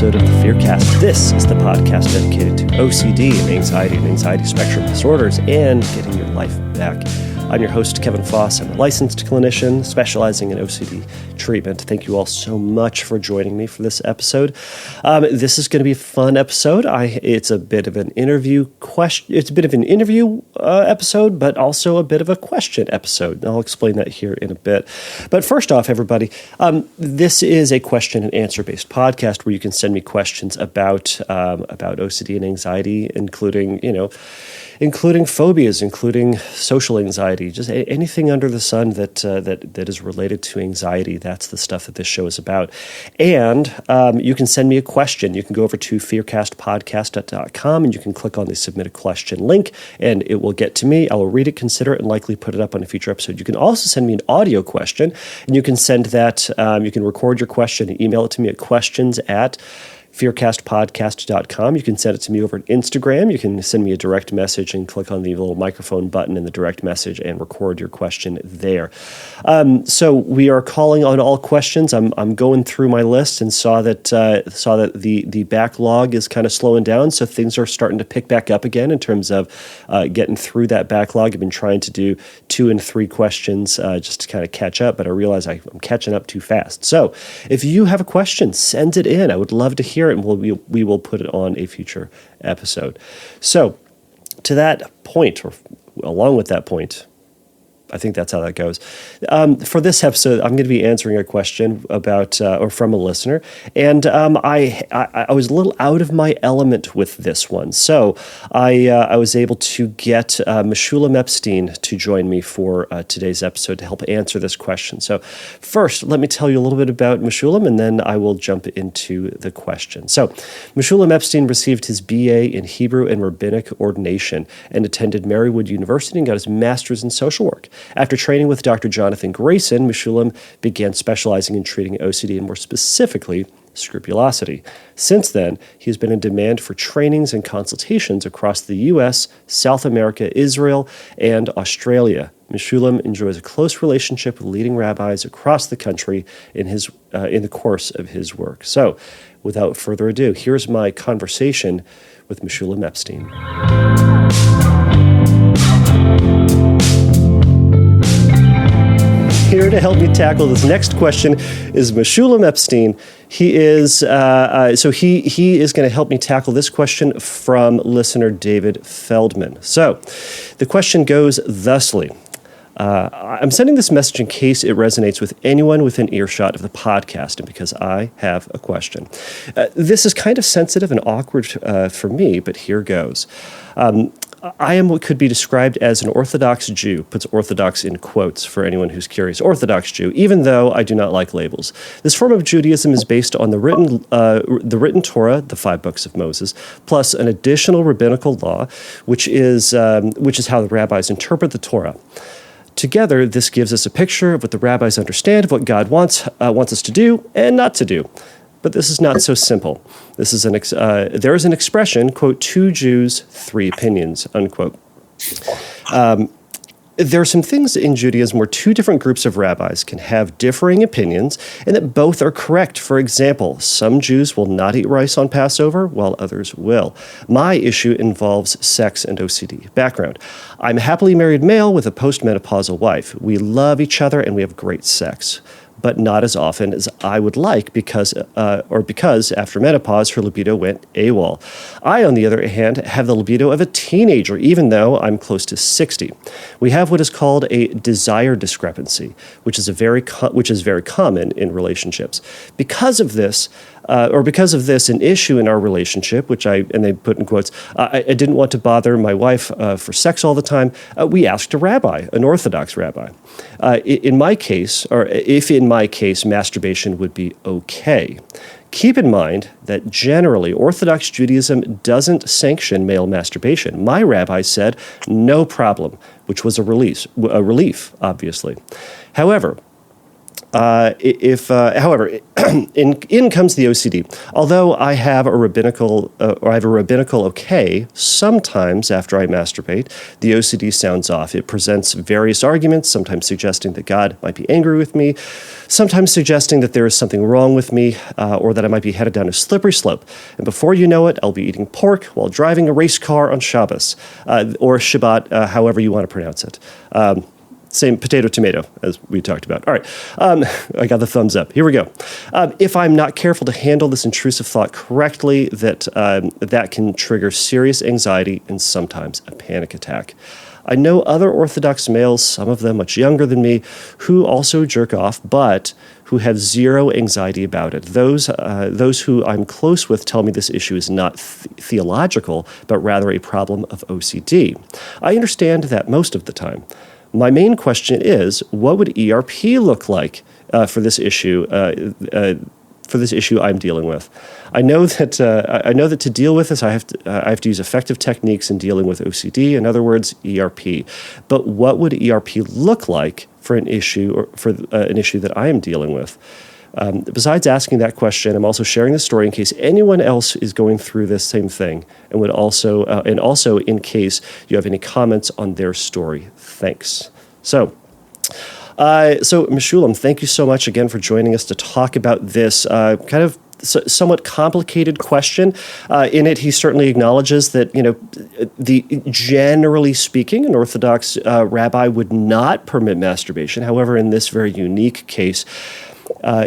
episode of the Fearcast. This is the podcast dedicated to OCD and anxiety spectrum disorders and getting your life back. I'm your host, Kevin Foss. I'm a licensed clinician specializing in OCD treatment. Thank you all so much for joining me for this episode. This is going to be a fun episode. It's a bit of an interview episode, but also a bit of a question episode. I'll explain that here in a bit. But first off, everybody, this is a question and answer based podcast where you can send me questions about OCD and anxiety, including phobias, including social anxiety, just anything under the sun that is related to anxiety. That's the stuff that this show is about. And you can send me a question. You can go over to fearcastpodcast.com and you can click on the submit a question link and it will get to me. I will read it, consider it, and likely put it up on a future episode. You can also send me an audio question and you can send that, you can record your question and email it to me at questions@fearcastpodcast.com. You can send it to me over on Instagram. You can send me a direct message and click on the little microphone button in the direct message and record your question there. So we are calling on all questions. I'm going through my list and saw that the backlog is kind of slowing down, so things are starting to pick back up again in terms of getting through that backlog. I've been trying to do 2 and 3 questions just to kind of catch up, but I realize I'm catching up too fast. So if you have a question, send it in. I would love to hear it, and we will put it on a future episode. So to that point, or along with that point, I think that's how that goes. For this episode, I'm going to be answering a question about or from a listener, and I was a little out of my element with this one. So I was able to get Meshulem Epstein to join me for today's episode to help answer this question. So first, let me tell you a little bit about Meshulem, and then I will jump into the question. So Meshulem Epstein received his BA in Hebrew and Rabbinic ordination and attended Marywood University and got his master's in social work. After training with Dr. Jonathan Grayson, Meshulem began specializing in treating OCD and more specifically, scrupulosity. Since then, he has been in demand for trainings and consultations across the U.S., South America, Israel, and Australia. Meshulem enjoys a close relationship with leading rabbis across the country in the course of his work. So, without further ado, here's my conversation with Meshulem Epstein. Here to help me tackle this next question is Meshulem Epstein. He is he is going to help me tackle this question from listener David Feldman. So the question goes thusly. I'm sending this message in case it resonates with anyone within earshot of the podcast and because I have a question. This is kind of sensitive and awkward for me, but here goes. I am what could be described as an Orthodox Jew, puts Orthodox in quotes for anyone who's curious, Orthodox Jew, even though I do not like labels. This form of Judaism is based on the written Torah, the 5 books of Moses, plus an additional rabbinical law, which is how the rabbis interpret the Torah. Together, this gives us a picture of what the rabbis understand of what God wants us to do and not to do. But this is not so simple. This is there is an expression, quote, 2 Jews, 3 opinions, unquote. There are some things in Judaism where 2 different groups of rabbis can have differing opinions and that both are correct. For example, some Jews will not eat rice on Passover while others will. My issue involves sex and OCD. Background. I'm a happily married male with a postmenopausal wife. We love each other and we have great sex, but not as often as I would like because after menopause, her libido went AWOL. I, on the other hand, have the libido of a teenager, even though I'm close to 60. We have what is called a desire discrepancy, which is very common in relationships. Because of this, an issue in our relationship, and they put in quotes, I didn't want to bother my wife for sex all the time. We asked a rabbi, an Orthodox rabbi. If in my case, masturbation would be okay. Keep in mind that generally Orthodox Judaism doesn't sanction male masturbation. My rabbi said, no problem, which was a relief, obviously. However, However, in comes the OCD. Although I have a rabbinical okay, sometimes after I masturbate, the OCD sounds off. It presents various arguments, sometimes suggesting that God might be angry with me, sometimes suggesting that there is something wrong with me, or that I might be headed down a slippery slope. And before you know it, I'll be eating pork while driving a race car on Shabbos, or Shabbat, however you want to pronounce it. Same potato, tomato, as we talked about. All right. I got the thumbs up. Here we go. If I'm not careful to handle this intrusive thought correctly, that can trigger serious anxiety and sometimes a panic attack. I know other Orthodox males, some of them much younger than me, who also jerk off, but who have zero anxiety about it. Those who I'm close with tell me this issue is not theological, but rather a problem of OCD. I understand that most of the time. My main question is, what would ERP look like for this issue? I'm dealing with. I know that to deal with this, I have to use effective techniques in dealing with OCD. In other words, ERP. But what would ERP look like for an issue that I am dealing with? Besides asking that question, I'm also sharing the story in case anyone else is going through this same thing, and also in case you have any comments on their story. Thanks. So Meshulem, thank you so much again for joining us to talk about this kind of somewhat complicated question. In it, he certainly acknowledges that, generally speaking, an Orthodox rabbi would not permit masturbation. However, in this very unique case,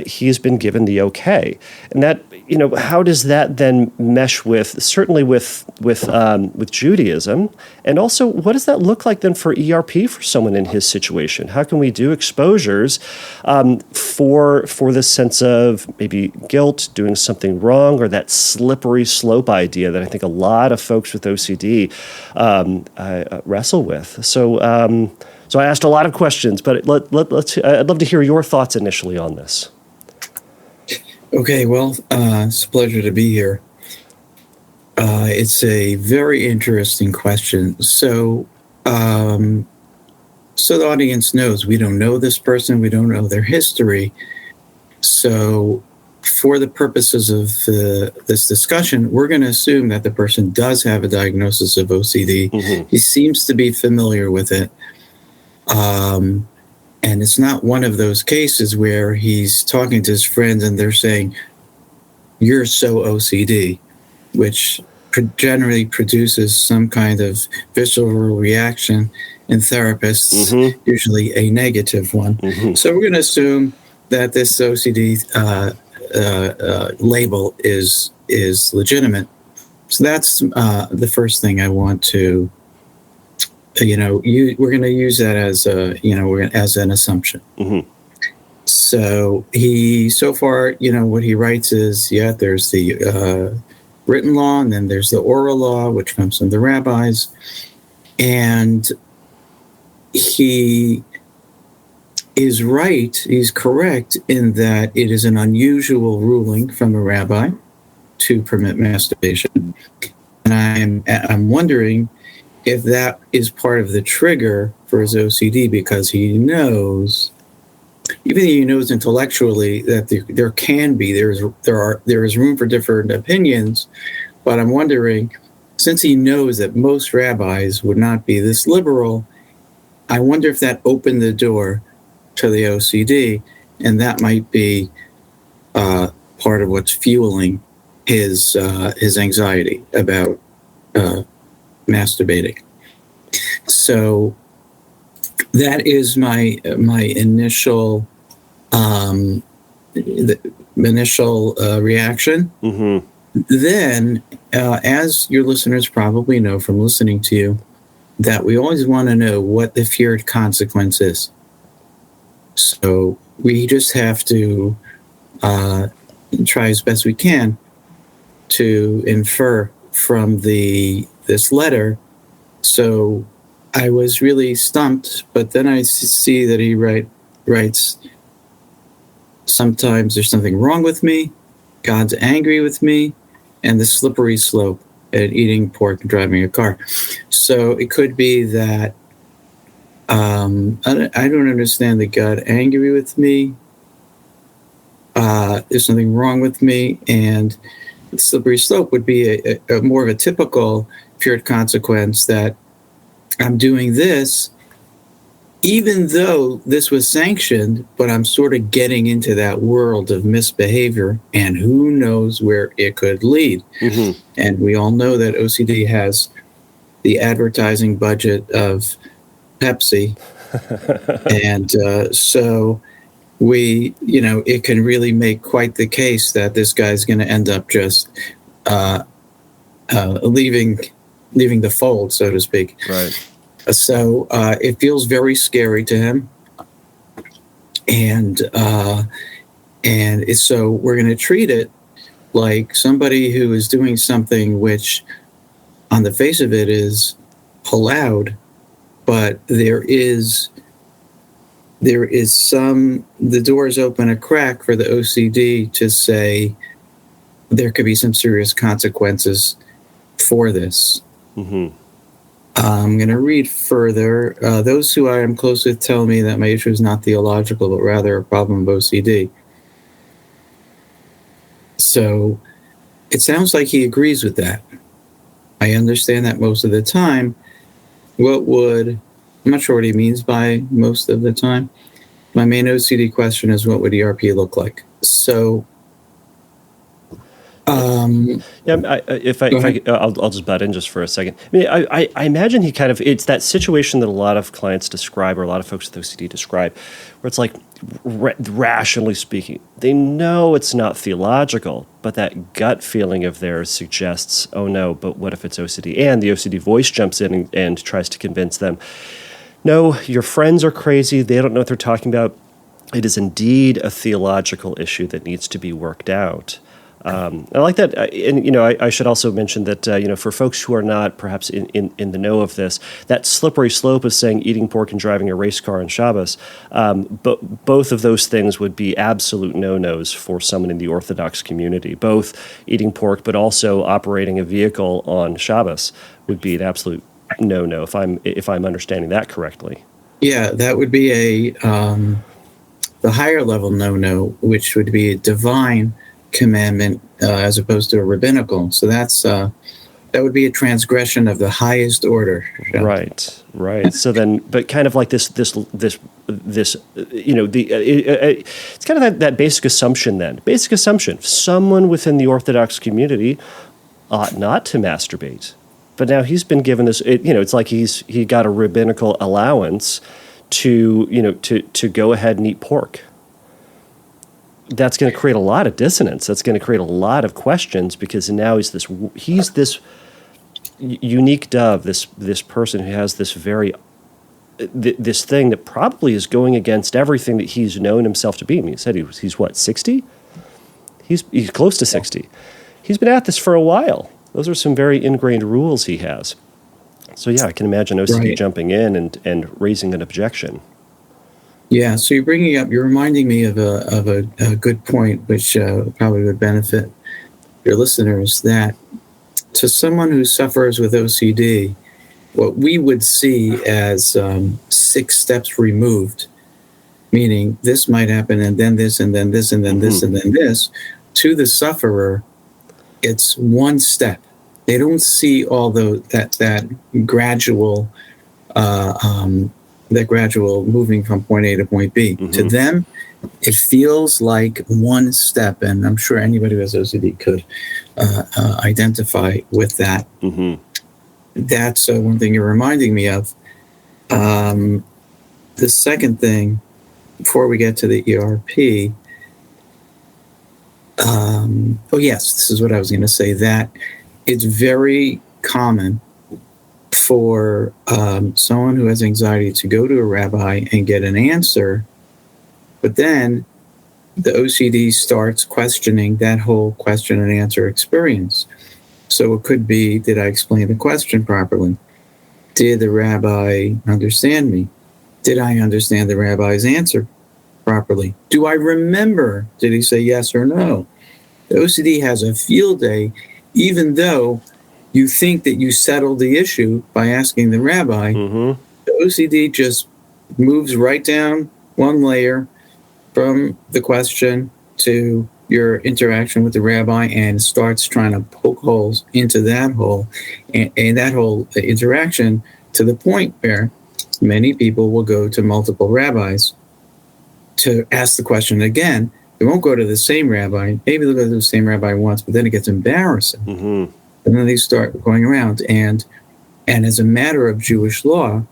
he has been given the okay. And that, how does that then mesh with Judaism? And also, what does that look like then for ERP for someone in his situation? How can we do exposures for this sense of maybe guilt, doing something wrong, or that slippery slope idea that I think a lot of folks with OCD wrestle with? So I asked a lot of questions, but I'd love to hear your thoughts initially on this. Okay, well, it's a pleasure to be here. It's a very interesting question. So the audience knows we don't know this person, we don't know their history. So for the purposes of this discussion, we're going to assume that the person does have a diagnosis of OCD. Mm-hmm. He seems to be familiar with it. And it's not one of those cases where he's talking to his friends and they're saying, "You're so OCD," which generally produces some kind of visceral reaction in therapists, mm-hmm. usually a negative one. Mm-hmm. So we're going to assume that this OCD label is legitimate. So that's the first thing I want to. We're going to use that as as an assumption. Mm-hmm. So far, what he writes is, there's the written law, and then there's the oral law, which comes from the rabbis, and he is right. He's correct in that it is an unusual ruling from a rabbi to permit masturbation, and I'm wondering if that is part of the trigger for his OCD, because he knows, even though he knows intellectually that there is room for different opinions, but I'm wondering, since he knows that most rabbis would not be this liberal, I wonder if that opened the door to the OCD, and that might be part of what's fueling his anxiety about masturbating. So that is my initial reaction. Mm-hmm. Then, as your listeners probably know from listening to you, that we always want to know what the feared consequence is. So we just have to try as best we can to infer from this letter. So I was really stumped, but then I see that he writes, sometimes there's something wrong with me, God's angry with me, and the slippery slope at eating pork and driving a car. So it could be that I don't understand the God angry with me. there's something wrong with me, and the slippery slope would be a more of a typical feared consequence that I'm doing this, even though this was sanctioned, but I'm sort of getting into that world of misbehavior, and who knows where it could lead. Mm-hmm. And we all know that OCD has the advertising budget of Pepsi. And so it can really make quite the case that this guy's going to end up just leaving the fold, so to speak. Right. So it feels very scary to him, and so we're going to treat it like somebody who is doing something which, on the face of it, is allowed, but the doors open a crack for the OCD to say there could be some serious consequences for this. Mm-hmm. I'm going to read further. Those who I am close with tell me that my issue is not theological, but rather a problem of OCD. So it sounds like he agrees with that. I understand that most of the time. I'm not sure what he means by most of the time. My main OCD question is, what would ERP look like? So, I'll just butt in just for a second. I mean, I imagine it's that situation that a lot of clients describe, or a lot of folks with OCD describe, where it's like, rationally speaking, they know it's not theological, but that gut feeling of theirs suggests, oh no, but what if it's OCD? And the OCD voice jumps in and tries to convince them, no, your friends are crazy, they don't know what they're talking about. It is indeed a theological issue that needs to be worked out. I like that, and I should also mention that for folks who are not perhaps in the know of this, that slippery slope of saying eating pork and driving a race car on Shabbos, but both of those things would be absolute no-nos for someone in the Orthodox community. Both eating pork, but also operating a vehicle on Shabbos would be an absolute no-no if I'm understanding that correctly. Yeah, that would be the higher level no-no, which would be a divine commandment as opposed to a rabbinical. So that would be a transgression of the highest order. Right. So then, but kind of like this, it's kind of that basic assumption then. Basic assumption: someone within the Orthodox community ought not to masturbate, but now he's been given this. It's like he got a rabbinical allowance to go ahead and eat pork. That's going to create a lot of dissonance. That's going to create a lot of questions, because now he's this unique dove, this person who has this this thing that probably is going against everything that he's known himself to be. I mean, he said he's what, 60? He's close to 60. He's been at this for a while. Those are some very ingrained rules he has. So yeah, I can imagine OCD jumping in and raising an objection. Yeah, so you're reminding me of a good point, which probably would benefit your listeners, that to someone who suffers with OCD, what we would see as 6 steps removed, meaning this might happen and then this and then this and then this and then this, to the sufferer, it's one step. They don't see all that gradual moving from point A to point B. Mm-hmm. To them, it feels like one step, and I'm sure anybody who has OCD could identify with that. Mm-hmm. That's one thing you're reminding me of. The second thing, before we get to the ERP, this is what I was going to say, that it's very common for someone who has anxiety to go to a rabbi and get an answer, but then the OCD starts questioning that whole question and answer experience. So it could be, did I explain the question properly? Did the rabbi understand me? Did I understand the rabbi's answer properly? Do I remember? Did he say yes or no? The OCD has a field day, even though you think that you settled the issue by asking the rabbi. Mm-hmm. The OCD just moves right down one layer from the question to your interaction with the rabbi and starts trying to poke holes into that hole and that whole interaction, to the point where many people will go to multiple rabbis to ask the question again. They won't go to the same rabbi. Maybe they'll go to the same rabbi once, but then it gets embarrassing. And then they start going around. And as a matter of Jewish law,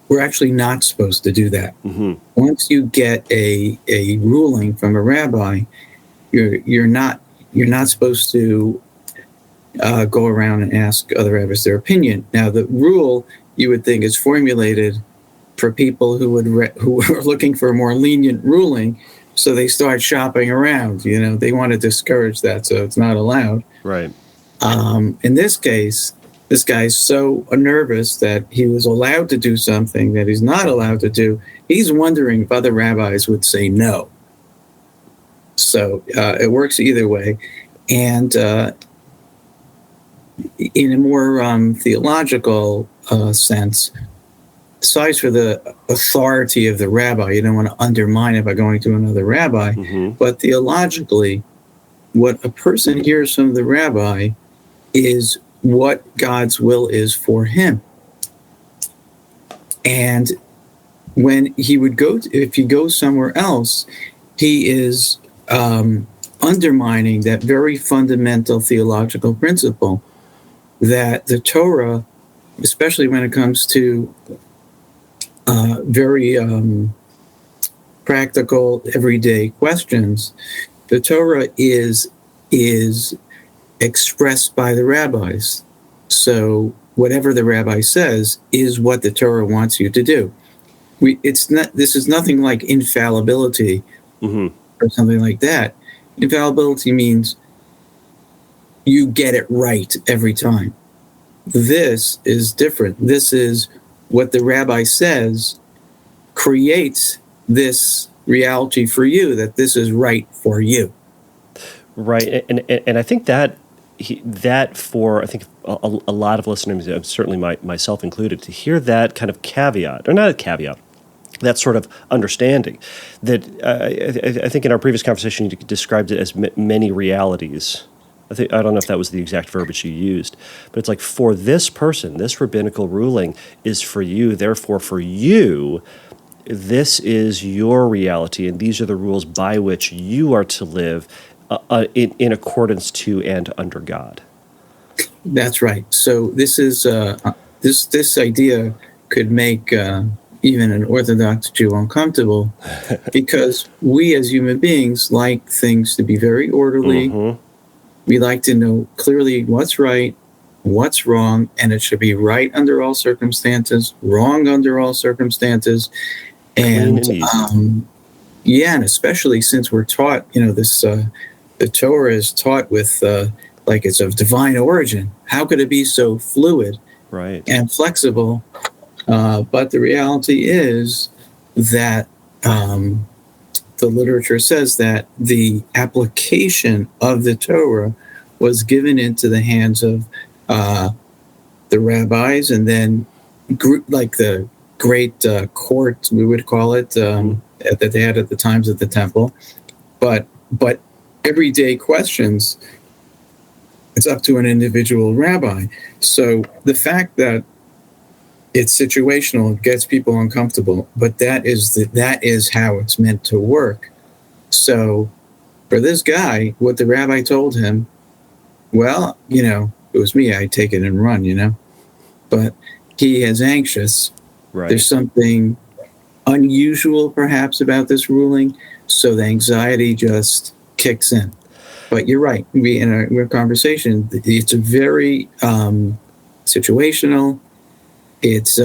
we're actually not supposed to do that. Once you get a ruling from a rabbi, you're not supposed to go around and ask other rabbis their opinion. Now, the rule, you would think, is formulated for people who are looking for a more lenient ruling, so they start shopping around. They want to discourage that, so it's not allowed. Right. In this case, this guy's so nervous that he was allowed to do something that he's not allowed to do. He's wondering if other rabbis would say no. So it works either way. And in a more theological sense, aside for the authority of the rabbi, you don't want to undermine it by going to another rabbi, but theologically, what a person hears from the rabbi is what God's will is for him. And when he would if he goes somewhere else, he is undermining that very fundamental theological principle that the Torah, especially when it comes to very practical, everyday questions, the Torah is expressed by the rabbis. So whatever the rabbi says is what the Torah wants you to do. This is nothing like infallibility or something like that. Infallibility means you get it right every time. This is different. This is what the rabbi says creates this reality for you, that this is right for you. Right. And I think that for, I think, a lot of listeners, certainly myself included, to hear that kind of caveat, or not a caveat, that sort of understanding, that I think in our previous conversation you described it as many realities. I don't know if that was the exact verbiage you used, but it's like, for this person, this rabbinical ruling is for you, therefore for you, this is your reality, and these are the rules by which you are to live in accordance to and under God. That's right. So this is this idea could make even an Orthodox Jew uncomfortable, because we as human beings like things to be very orderly. We like to know clearly what's right, what's wrong, and it should be right under all circumstances, wrong under all circumstances. And and especially since we're taught, this the Torah is taught with like it's of divine origin. How could it be so fluid and flexible? But the reality is that the literature says that the application of the Torah was given into the hands of the rabbis, and then like the great court, we would call it, that they had at the times of the temple. But everyday questions, it's up to an individual rabbi. So the fact that it's situational gets people uncomfortable, but that is how it's meant to work. So for this guy, what the rabbi told him, well, it was me, I'd take it and run, but he is anxious. Right. There's something unusual perhaps about this ruling, so the anxiety just kicks in. But you're right. In our conversation, it's a very situational. It's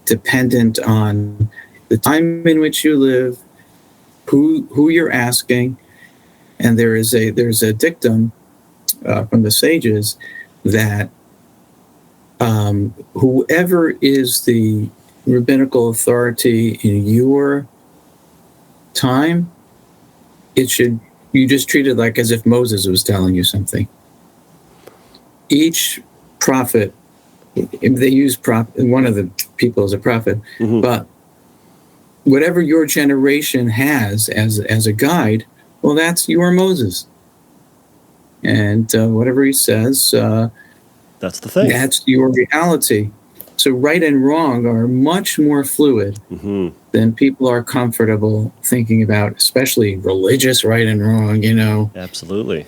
dependent on the time in which you live, who you're asking, and there's a dictum from the sages that whoever is the rabbinical authority in your time, you just treat it like as if Moses was telling you something. Each prophet, they use one of the people as a prophet, but whatever your generation has as a guide, well, that's your Moses. And whatever he says, that's the thing. That's your reality. So right and wrong are much more fluid than people are comfortable thinking about, especially religious right and wrong, Absolutely.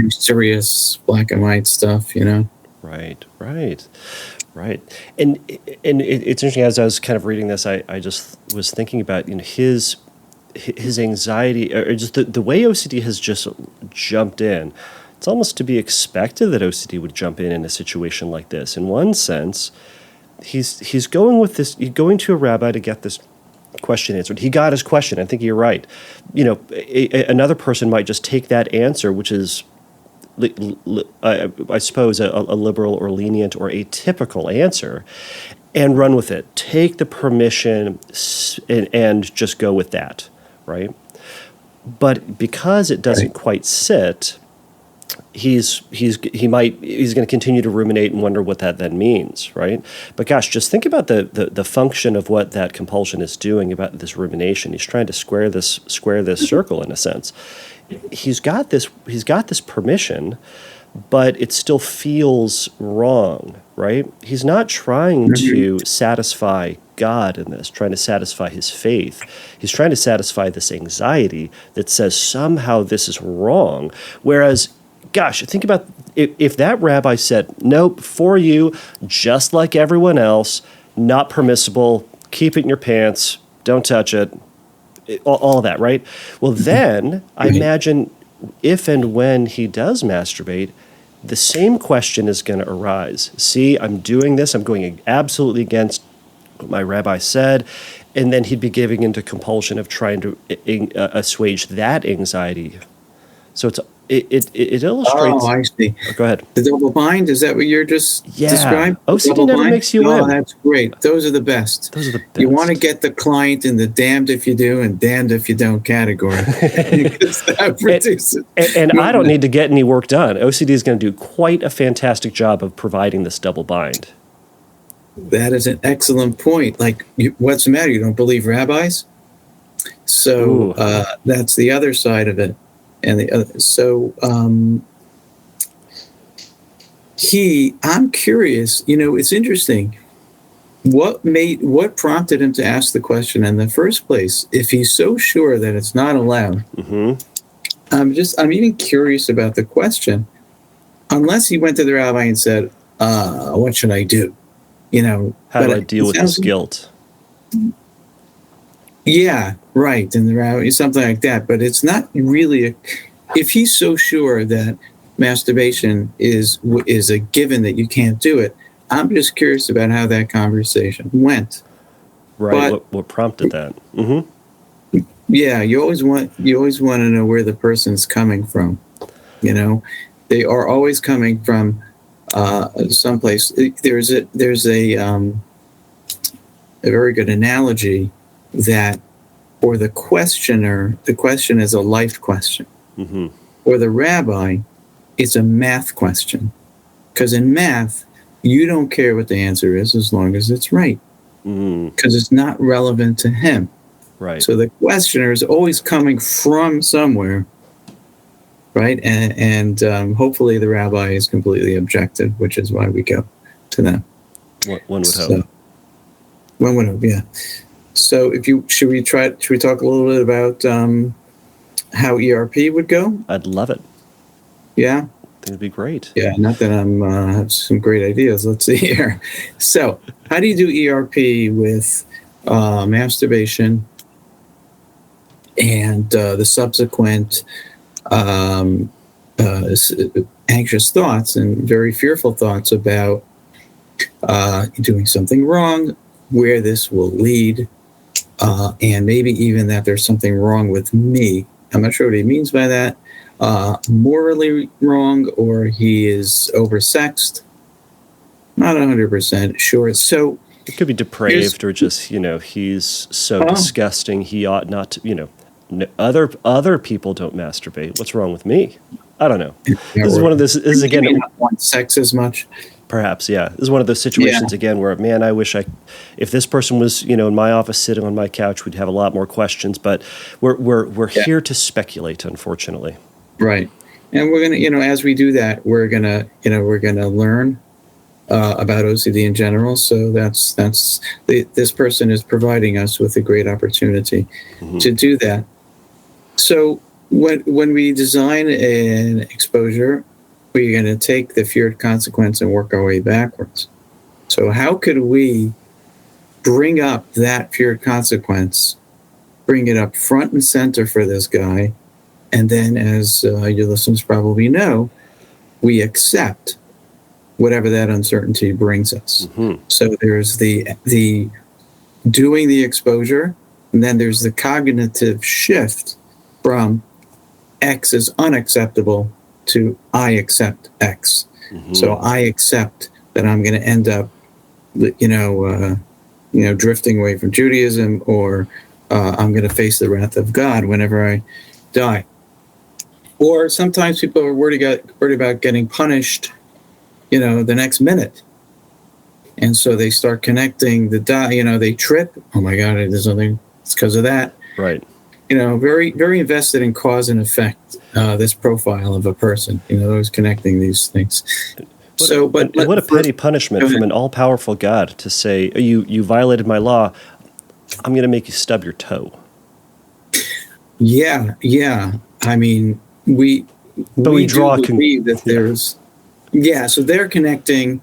Serious black and white stuff, Right. And it's interesting, as I was kind of reading this, I just was thinking about his anxiety, or just the way OCD has just jumped in. It's almost to be expected that OCD would jump in a situation like this. In one sense, he's going with this. He's going to a rabbi to get this question answered. He got his question. I think you're right. Another person might just take that answer, which is, I suppose, a liberal or lenient or atypical answer, and run with it. Take the permission and just go with that, right? But because it doesn't quite sit, he's going to continue to ruminate and wonder what that then means, right? But gosh, just think about the function of what that compulsion is doing about this rumination. He's trying to square this circle in a sense. He's got this permission, but it still feels wrong, right? He's not trying to satisfy God in this, trying to satisfy his faith. He's trying to satisfy this anxiety that says somehow this is wrong. Whereas, gosh, think about if that rabbi said, nope, for you, just like everyone else, not permissible, keep it in your pants, don't touch it, all of that, right? Well, then I imagine if and when he does masturbate, the same question is going to arise. See, I'm doing this. I'm going absolutely against what my rabbi said. And then he'd be giving into compulsion of trying to assuage that anxiety. So it illustrates. Oh, I see. Go ahead. The double bind, is that what you're just describing? OCD never makes you win. Oh, that's great. Those are the best. You want to get the client in the damned if you do and damned if you don't category. and I don't need to get any work done. OCD is going to do quite a fantastic job of providing this double bind. That is an excellent point. Like, what's the matter? You don't believe rabbis? So that's the other side of it. And the other, so I'm curious. It's interesting. What prompted him to ask the question in the first place? If he's so sure that it's not allowed, I'm even curious about the question. Unless he went to the rabbi and said, "What should I do?" How do I deal with this guilt? Yeah, right. And the rabbi, something like that. But it's not really if he's so sure that masturbation is a given that you can't do it. I'm just curious about how that conversation went. Right. But, what prompted that? Mm-hmm. Yeah, you always want to know where the person's coming from. They are always coming from someplace. There's a very good analogy that for the questioner, the question is a life question. Mm-hmm. For the rabbi, it's a math question. Because in math, you don't care what the answer is as long as it's right. Because it's not relevant to him. Right. So the questioner is always coming from somewhere, right? And hopefully the rabbi is completely objective, which is why we go to them. One would hope. One would hope, yeah. So should we talk a little bit about how ERP would go? I'd love it. Yeah? I think it'd be great. Yeah, not that I'm have some great ideas. Let's see here. So how do you do ERP with masturbation and the subsequent anxious thoughts and very fearful thoughts about doing something wrong, where this will lead, and maybe even that there's something wrong with me. I'm not sure what he means by that. Morally wrong, or he is oversexed. Not 100% sure. So it could be depraved, or just he's so disgusting he ought not to. Other people don't masturbate. What's wrong with me? I don't know. This is one of this. This is again. Not want sex as much. Perhaps, yeah. This is one of those situations again where, man, I wish if this person was, in my office sitting on my couch, we'd have a lot more questions. But we're here to speculate, unfortunately. Right, and we're gonna, as we do that, we're gonna learn about OCD in general. So this person is providing us with a great opportunity to do that. So when we design an exposure, we're going to take the feared consequence and work our way backwards. So how could we bring up that feared consequence, bring it up front and center for this guy, and then, as your listeners probably know, we accept whatever that uncertainty brings us. So there's the doing the exposure, and then there's the cognitive shift from X is unacceptable to I accept X. So I accept that I'm going to end up, drifting away from Judaism, or I'm going to face the wrath of God whenever I die. Or sometimes people are worried about getting punished, the next minute. And so they start connecting the dot, they trip. Oh my God, there's something, it's because of that. Right. Very, very invested in cause and effect, this profile of a person, those connecting these things. What a petty punishment from an all-powerful God to say, you violated my law, I'm going to make you stub your toe. Yeah. I mean, we draw do believe that there's... Yeah, so they're connecting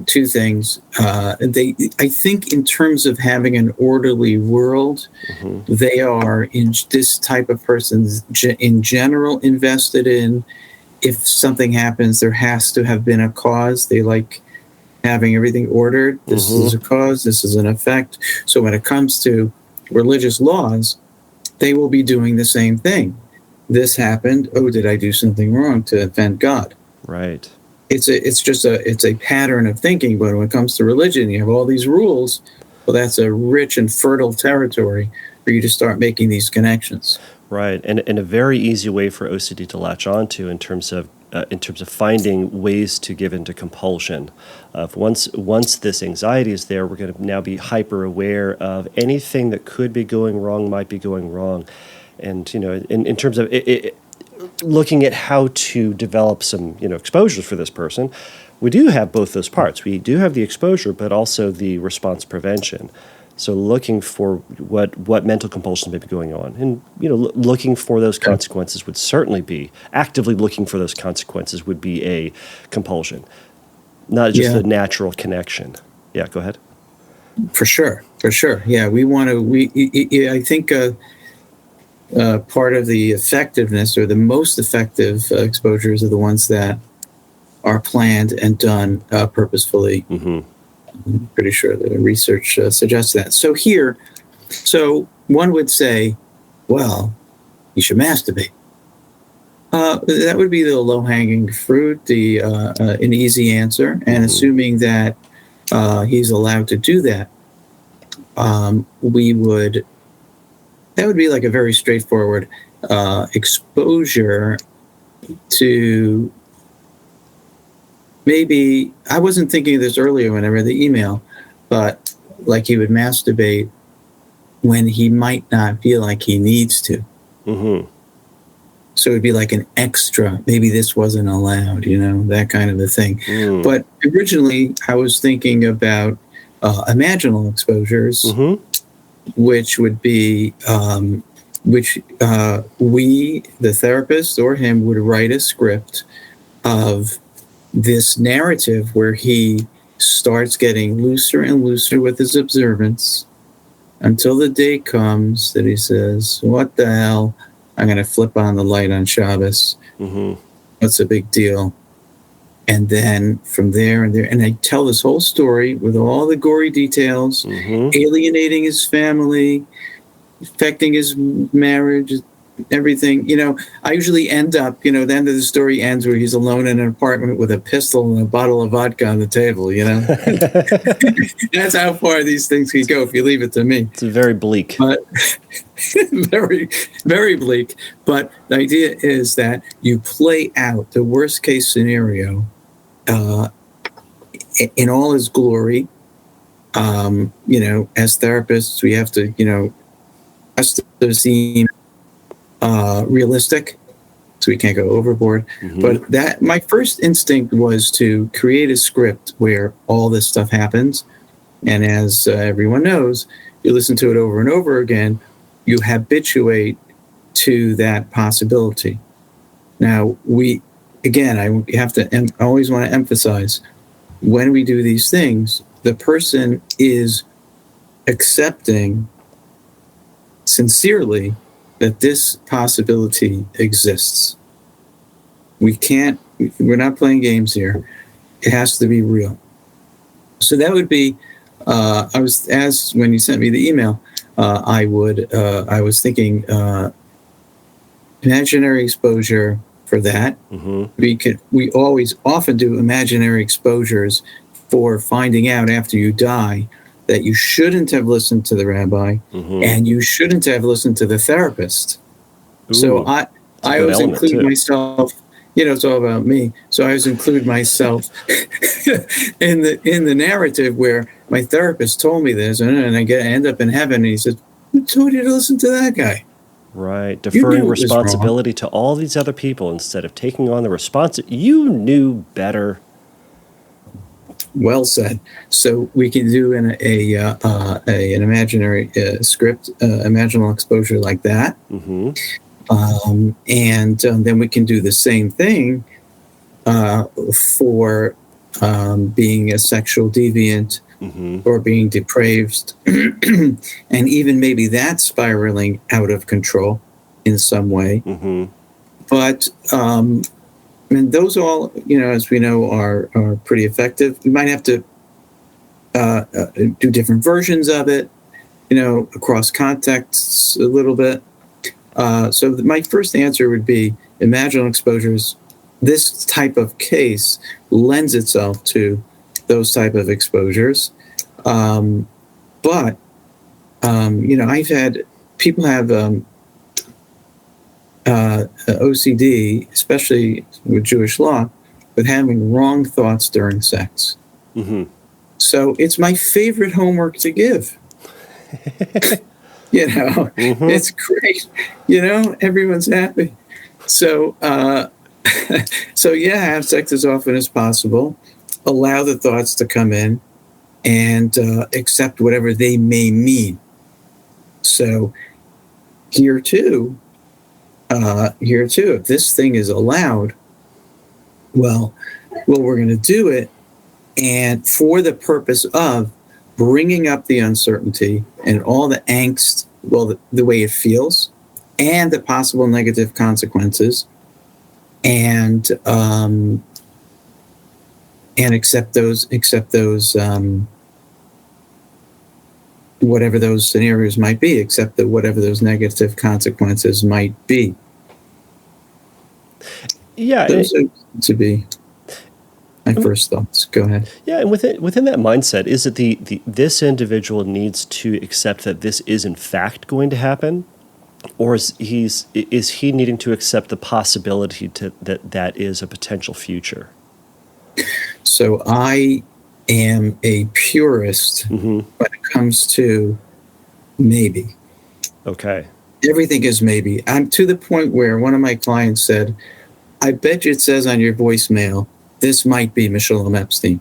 two things. I think in terms of having an orderly world, they are, in this type of persons in general, invested in, if something happens, there has to have been a cause. They like having everything ordered. This is a cause, this is an effect. So when it comes to religious laws, they will be doing the same thing. This happened. Oh, did I do something wrong to offend God? Right. It's a pattern of thinking, but when it comes to religion, you have all these rules. Well, that's a rich and fertile territory for you to start making these connections. Right, and a very easy way for OCD to latch onto in terms of finding ways to give into compulsion. Once this anxiety is there, we're going to now be hyper aware of anything that could be going wrong, might be going wrong, and in terms of it, looking at how to develop some exposures for this person, we do have both those parts. We do have the exposure, but also the response prevention. So looking for what mental compulsions may be going on, and looking for those consequences would certainly be actively looking for those consequences would be a compulsion, not just a natural connection. Yeah, go ahead. For sure. Yeah, we want to. I think. Part of the effectiveness, or the most effective exposures, are the ones that are planned and done purposefully. I'm pretty sure the research suggests that. So one would say, well, you should masturbate. That would be the low-hanging fruit, an easy answer. And assuming that he's allowed to do that, that would be like a very straightforward exposure to, maybe, I wasn't thinking of this earlier when I read the email, but like he would masturbate when he might not feel like he needs to. So it'd be like an extra, maybe this wasn't allowed, that kind of a thing. But originally I was thinking about imaginal exposures, which would be, we, the therapist or him, would write a script of this narrative where he starts getting looser and looser with his observance until the day comes that he says, what the hell, I'm going to flip on the light on Shabbos. What's the big deal? And then from there, and I tell this whole story with all the gory details, alienating his family, affecting his marriage, everything. I usually end up, the end of the story ends where he's alone in an apartment with a pistol and a bottle of vodka on the table, That's how far these things can go if you leave it to me. It's very bleak. But very, very bleak. But the idea is that you play out the worst case scenario in all his glory. As therapists, we have to, us to seem realistic, so we can't go overboard. Mm-hmm. But that my first instinct was to create a script where all this stuff happens, and as everyone knows, you listen to it over and over again, you habituate to that possibility. Now, I always want to emphasize, when we do these things, the person is accepting sincerely that this possibility exists. We're not playing games here. It has to be real. So that would be, when you sent me the email, I was thinking imaginary exposure for that. Mm-hmm. We always often do imaginary exposures for finding out after you die that you shouldn't have listened to the rabbi, mm-hmm. and you shouldn't have listened to the therapist. Ooh, so I always include myself. It's all about me. So I always include myself in the narrative where my therapist told me this, and I end up in heaven, and he says, "Who told you to listen to that guy?" Right, deferring responsibility to all these other people instead of taking on the responsibility. You knew better. Well said. So we can do an imaginary script, imaginal exposure like that, mm-hmm. and then we can do the same thing for being a sexual deviant, mm-hmm. or being depraved, and even maybe that spiraling out of control in some way. Mm-hmm. But and those all, as we know, are pretty effective. We might have to do different versions of it, across contexts a little bit. So my first answer would be imaginal exposures. This type of case lends itself to those type of exposures. But I've had people have OCD, especially with Jewish law, with having wrong thoughts during sex. Mm-hmm. So it's my favorite homework to give. Mm-hmm. It's great. Everyone's happy. So, have sex as often as possible. Allow the thoughts to come in, and accept whatever they may mean. So here too, if this thing is allowed, well, we're going to do it, and for the purpose of bringing up the uncertainty and all the angst, the way it feels, and the possible negative consequences, and accept those, whatever those scenarios might be, accept that whatever those negative consequences might be. Yeah, those are to be my first thoughts. Go ahead. Yeah, and within that mindset, is it this individual needs to accept that this is in fact going to happen, or is he needing to accept the possibility that is a potential future? So I am a purist mm-hmm. when it comes to maybe. Okay. Everything is maybe. I'm to the point where one of my clients said, "I bet you it says on your voicemail, this might be Meshulem Epstein."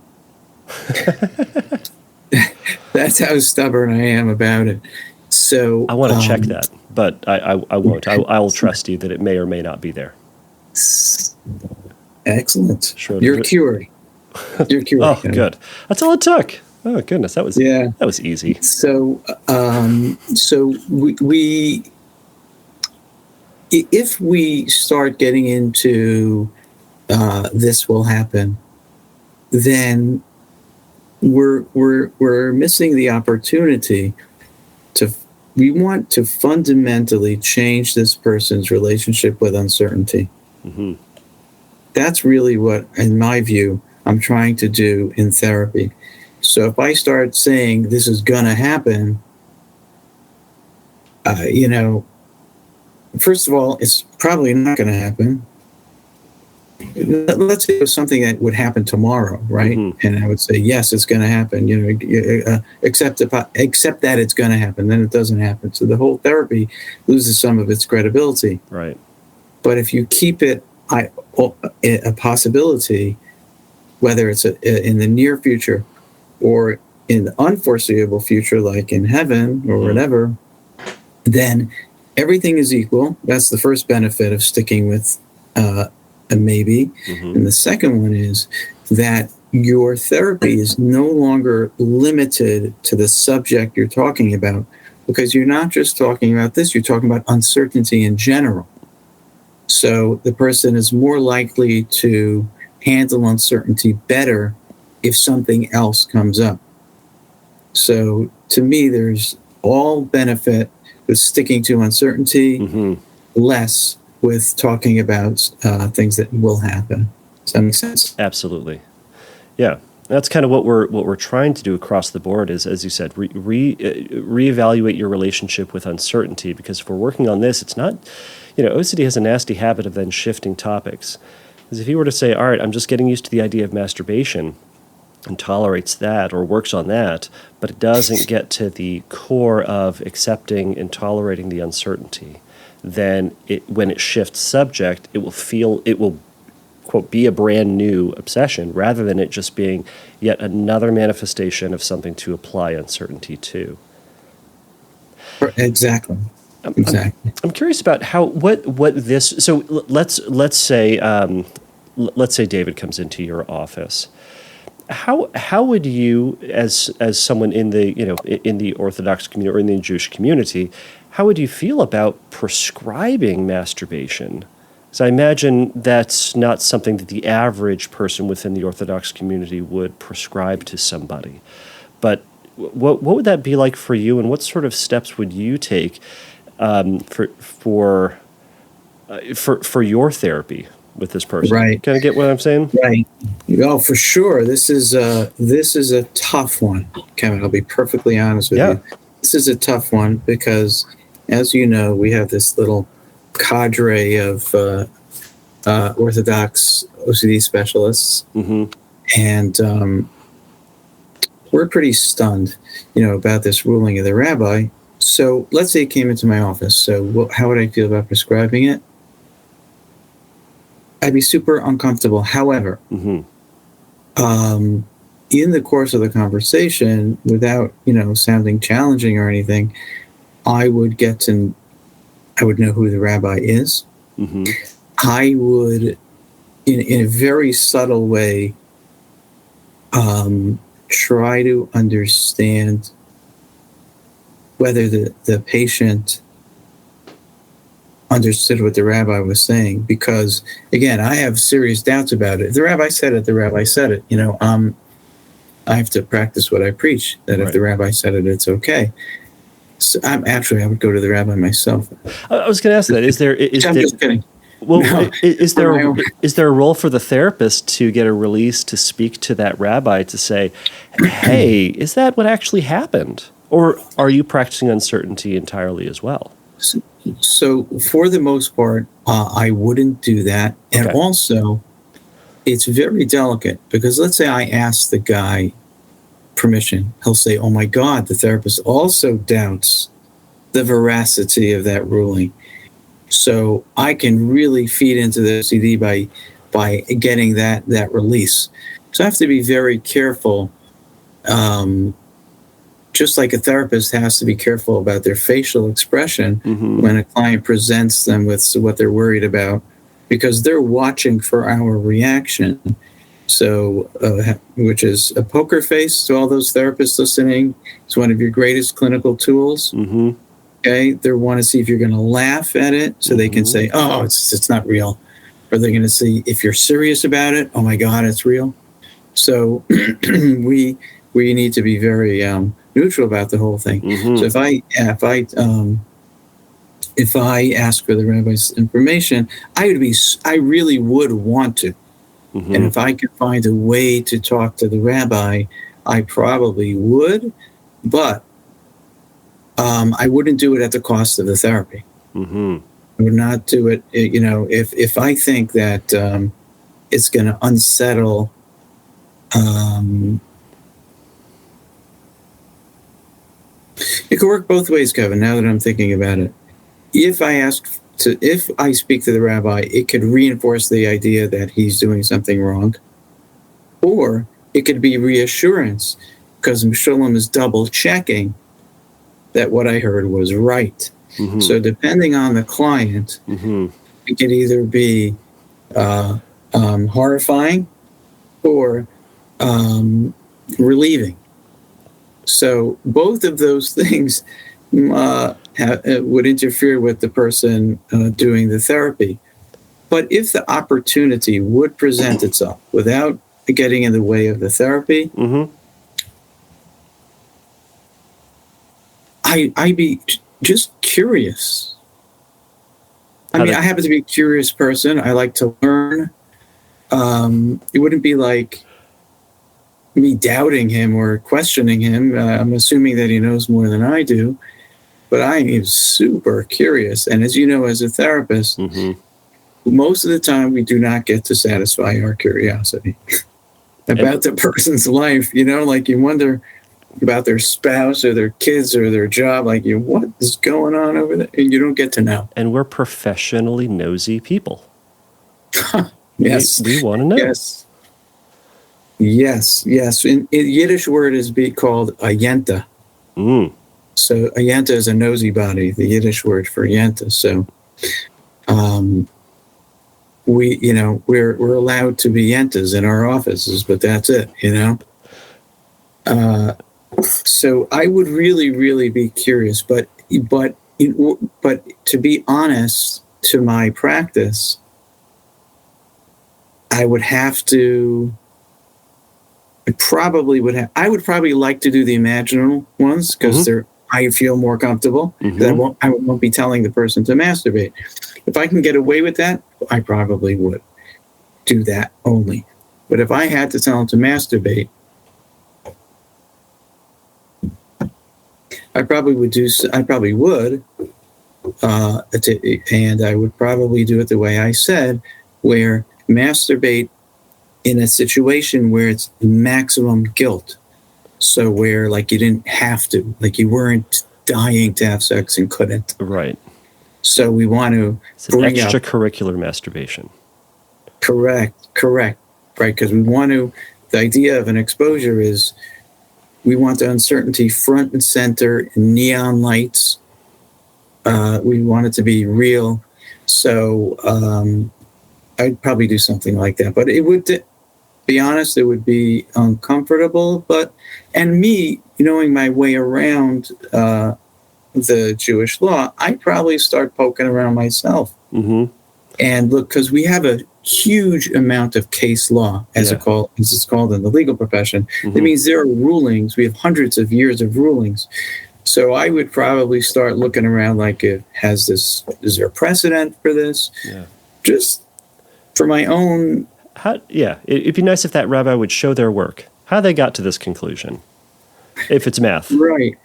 That's how stubborn I am about it. So I want to check that, but I won't. I will trust you that it may or may not be there. Excellent. Sure. You're cured. You're cured. Oh, good. That's all it took. Oh, goodness. That was easy. So, we if we start getting into this will happen, then we're missing the opportunity we want to fundamentally change this person's relationship with uncertainty. Mm-hmm. That's really what, in my view, I'm trying to do in therapy. So if I start saying this is going to happen, first of all, it's probably not going to happen. let's say it was something that would happen tomorrow, right? Mm-hmm. And I would say, yes, it's going to happen, except that it's going to happen, then it doesn't happen. So the whole therapy loses some of its credibility. Right. But if you keep it a possibility, whether it's in the near future or in the unforeseeable future, like in heaven or whatever, then everything is equal. That's the first benefit of sticking with a maybe. And the second one is that your therapy is no longer limited to the subject you're talking about, because you're not just talking about this, you're talking about uncertainty in general. So the person is more likely to handle uncertainty better if something else comes up. So to me, there's all benefit with sticking to uncertainty, less with talking about things that will happen. Does that make sense? Absolutely. Yeah. That's kind of what we're trying to do across the board is, as you said, reevaluate your relationship with uncertainty, because if we're working on this, it's not, OCD has a nasty habit of then shifting topics. Because if you were to say, all right, I'm just getting used to the idea of masturbation and tolerates that or works on that, but it doesn't get to the core of accepting and tolerating the uncertainty, then when it shifts subject, it will, quote, be a brand new obsession rather than it just being yet another manifestation of something to apply uncertainty to. Exactly. I'm curious about what this. So let's say David comes into your office. How would you, as someone in the in the Orthodox community or in the Jewish community, how would you feel about prescribing masturbation? So I imagine that's not something that the average person within the Orthodox community would prescribe to somebody. But what would that be like for you, and what sort of steps would you take for your therapy with this person? Right. Kind of get what I'm saying? Right. Oh, for sure. This is a tough one, Kevin. I'll be perfectly honest with you. This is a tough one because, as you know, we have this little cadre of Orthodox OCD specialists, and we're pretty stunned, about this ruling of the rabbi. So let's say it came into my office. So how would I feel about prescribing it? I'd be super uncomfortable. However, in the course of the conversation, without sounding challenging or anything, I would know who the rabbi is. I would, in a very subtle way, try to understand whether the patient understood what the rabbi was saying, because again, I have serious doubts about it. The rabbi said it. I have to practice what I preach, that if the rabbi said it, it's okay. So I would go to the rabbi myself. I was going to ask that. I'm just kidding. Well, no, is there a role for the therapist to get a release to speak to that rabbi to say, hey, is that what actually happened? Or are you practicing uncertainty entirely as well? So for the most part, I wouldn't do that. And also, it's very delicate, because let's say I ask the guy permission. He'll say, oh my God, the therapist also doubts the veracity of that ruling. So I can really feed into the OCD by getting that release. So I have to be very careful. Just like a therapist has to be careful about their facial expression when a client presents them with what they're worried about, because they're watching for our reaction. So, which is a poker face to all those therapists listening. It's one of your greatest clinical tools. Okay, they want to see if you're going to laugh at it, so they can say, "Oh, it's not real," or they're going to see if you're serious about it. Oh my God, it's real. So we need to be very neutral about the whole thing. So if I ask for the rabbi's information, I really would want to, and if I could find a way to talk to the rabbi, I probably would, but I wouldn't do it at the cost of the therapy. I would not do it. If I think that it's going to unsettle it could work both ways, Kevin, now that I'm thinking about it. If I speak to the rabbi, it could reinforce the idea that he's doing something wrong. Or it could be reassurance, because Meshulem is double checking that what I heard was right. Mm-hmm. So depending on the client, it could either be horrifying or relieving. So both of those things would interfere with the person doing the therapy. But if the opportunity would present itself without getting in the way of the therapy, I'd be just curious. I happen to be a curious person. I like to learn. It wouldn't be like me doubting him or questioning him. I'm assuming that he knows more than I do, but I am super curious. And as you know, as a therapist, most of the time we do not get to satisfy our curiosity about the person's life. Like you wonder about their spouse or their kids or their job. Like, what is going on over there? And you don't get to know. And we're professionally nosy people. Yes. We want to know. Yes. In Yiddish word is called a yenta. So a yenta is a nosy body, the Yiddish word for yenta. So we're allowed to be yentas in our offices, but that's it, So I would really, really be curious, but to be honest, to my practice, I would probably like to do the imaginal ones because I feel more comfortable. I won't be telling the person to masturbate. If I can get away with that, I probably would do that only. But if I had to tell them to masturbate, I probably would, and I would probably do it the way I said, where masturbate in a situation where it's maximum guilt. So where, like, you didn't have to, like you weren't dying to have sex and couldn't. Right. So we want to bring extracurricular masturbation. Correct. Right, because the idea of an exposure is we want the uncertainty front and center, neon lights. We want it to be real. So I'd probably do something like that. But it would, be honest, it would be uncomfortable. And me, knowing my way around the Jewish law, I'd probably start poking around myself. And look, because we have a huge amount of case law, as it's called in the legal profession. That means there are rulings. We have hundreds of years of rulings. So I would probably start looking around like, is there a precedent for this? Yeah. Just for my own. It'd be nice if that rabbi would show their work, how they got to this conclusion, if it's math. Right.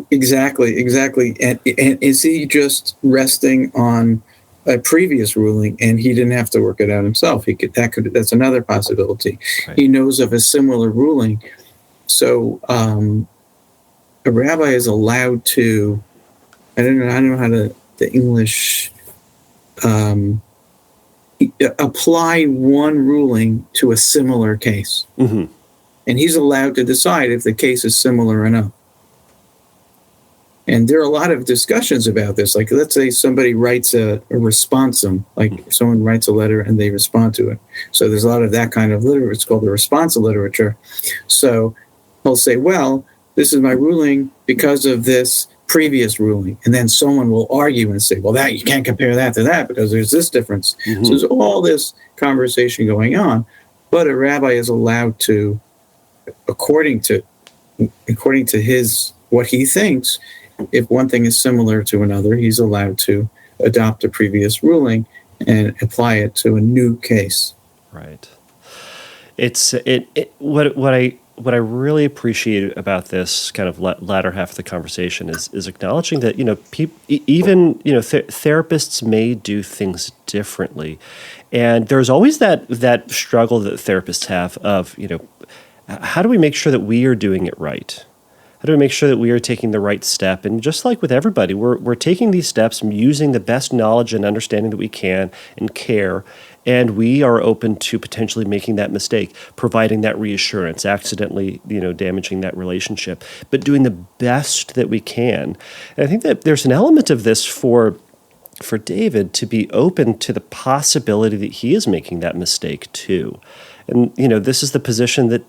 Exactly. And is he just resting on a previous ruling and he didn't have to work it out himself? That's another possibility. Right. He knows of a similar ruling. So a rabbi is allowed to, I don't know how the English, apply one ruling to a similar case. And he's allowed to decide if the case is similar enough. And there are a lot of discussions about this. Like, let's say somebody writes a responsum, like someone writes a letter and they respond to it. So there's a lot of that kind of literature. It's called the responsa literature. So he'll say, well, this is my ruling because of this previous ruling. And then someone will argue and say, well, you can't compare that to that because there's this difference. So there's all this conversation going on. But a rabbi is allowed to, according to what he thinks, if one thing is similar to another, he's allowed to adopt a previous ruling and apply it to a new case. Right. What I what I really appreciate about this kind of latter half of the conversation is acknowledging that, even, therapists may do things differently. And there's always that struggle that therapists have of, how do we make sure that we are doing it right? How do we make sure that we are taking the right step? And just like with everybody, we're taking these steps and using the best knowledge and understanding that we can and care. And we are open to potentially making that mistake, providing that reassurance, accidentally, damaging that relationship, but doing the best that we can. And I think that there's an element of this for David to be open to the possibility that he is making that mistake too. And, this is the position that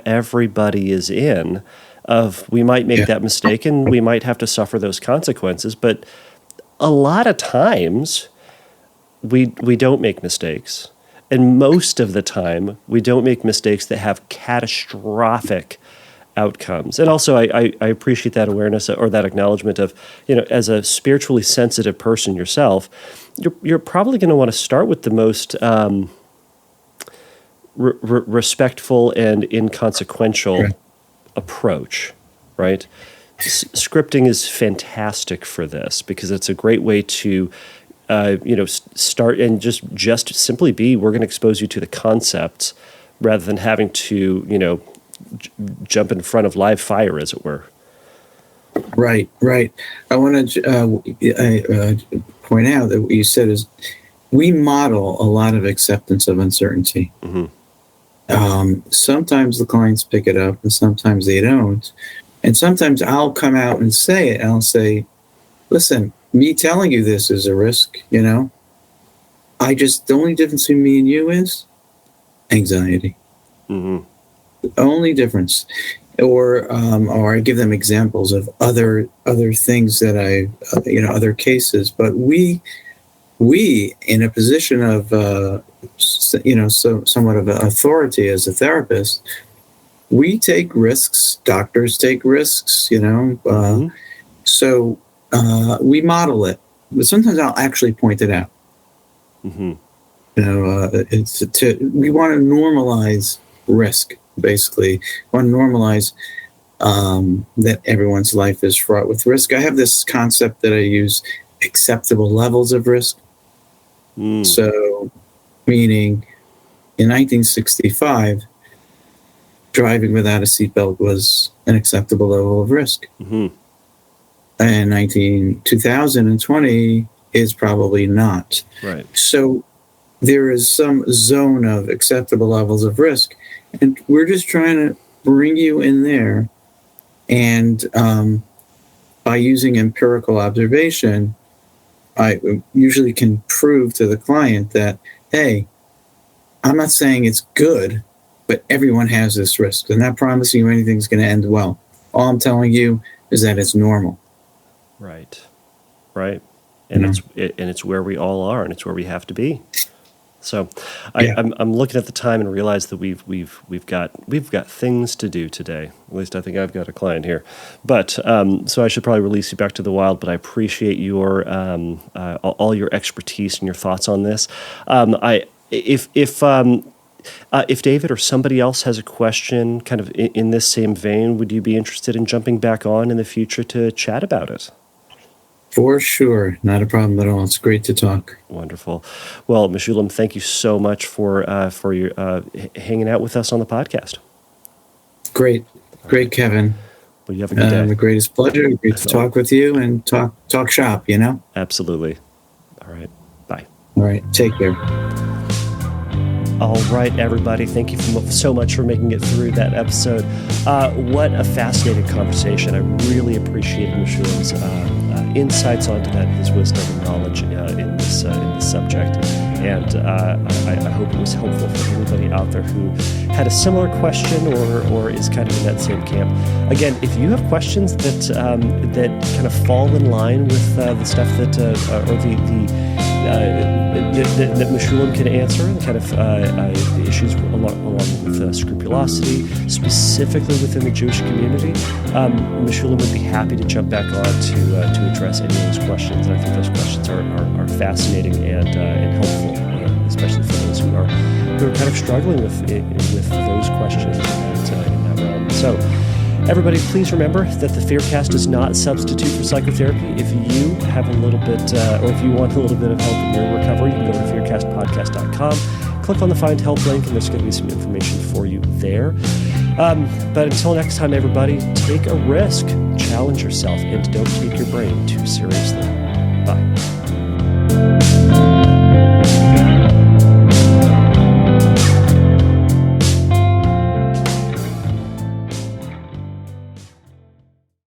everybody is in, of we might make that mistake and we might have to suffer those consequences. But a lot of times we don't make mistakes. And most of the time we don't make mistakes that have catastrophic outcomes. And also I appreciate that awareness or that acknowledgement of, as a spiritually sensitive person yourself, you're probably going to want to start with the most respectful and inconsequential approach, right? Scripting is fantastic for this because it's a great way to, start and just simply be, we're going to expose you to the concepts rather than having to, jump in front of live fire, as it were. Right. I want to point out that what you said is we model a lot of acceptance of uncertainty. Mm-hmm. Sometimes the clients pick it up and sometimes they don't. And sometimes I'll come out and say it. I'll say, listen, me telling you this is a risk, the only difference between me and you is anxiety. Mm-hmm. The only difference. Or I give them examples of other things that other cases. But we in a position of, somewhat of an authority as a therapist, we take risks. Doctors take risks, mm-hmm. So we model it. But sometimes I'll actually point it out. Mm-hmm. We want to normalize risk, basically. We want to normalize that everyone's life is fraught with risk. I have this concept that I use, acceptable levels of risk. So, meaning in 1965, driving without a seatbelt was an acceptable level of risk. Mm-hmm. And 2020 is probably not. Right. So there is some zone of acceptable levels of risk. And we're just trying to bring you in there. And by using empirical observation, I usually can prove to the client that, hey, I'm not saying it's good, but everyone has this risk. I'm not promising you anything's going to end well. All I'm telling you is that it's normal. Right. And it's where we all are, and it's where we have to be. So, I'm looking at the time and realize that we've got things to do today. At least I think I've got a client here. But so I should probably release you back to the wild. But I appreciate your all your expertise and your thoughts on this. If David or somebody else has a question, kind of in this same vein, would you be interested in jumping back on in the future to chat about it? For sure. Not a problem at all. It's great to talk. Wonderful. Well, Meshulem, thank you so much for your hanging out with us on the podcast. Great, Kevin. Well, you have a good day. The greatest pleasure. Great to talk with you and talk shop, Absolutely. All right. Bye. All right. Take care. All right, everybody. Thank you so much for making it through that episode. What a fascinating conversation. I really appreciate Meshulem's insights onto that, his wisdom and knowledge in this subject. And I hope it was helpful for everybody out there who had a similar question or is kind of in that same camp. Again, if you have questions that kind of fall in line with the stuff that that Meshulem can answer, and kind of the issues along with scrupulosity, specifically within the Jewish community, Meshulem would be happy to jump back on to address any of those questions. And I think those questions are fascinating and helpful, especially for those who are kind of struggling with those questions in that realm. So everybody, please remember that the Fearcast does not substitute for psychotherapy. If you have a little bit, or if you want a little bit of help in your recovery, you can go to fearcastpodcast.com, click on the Find Help link, and there's going to be some information for you there. But until next time, everybody, take a risk, challenge yourself, and don't take your brain too seriously. Bye.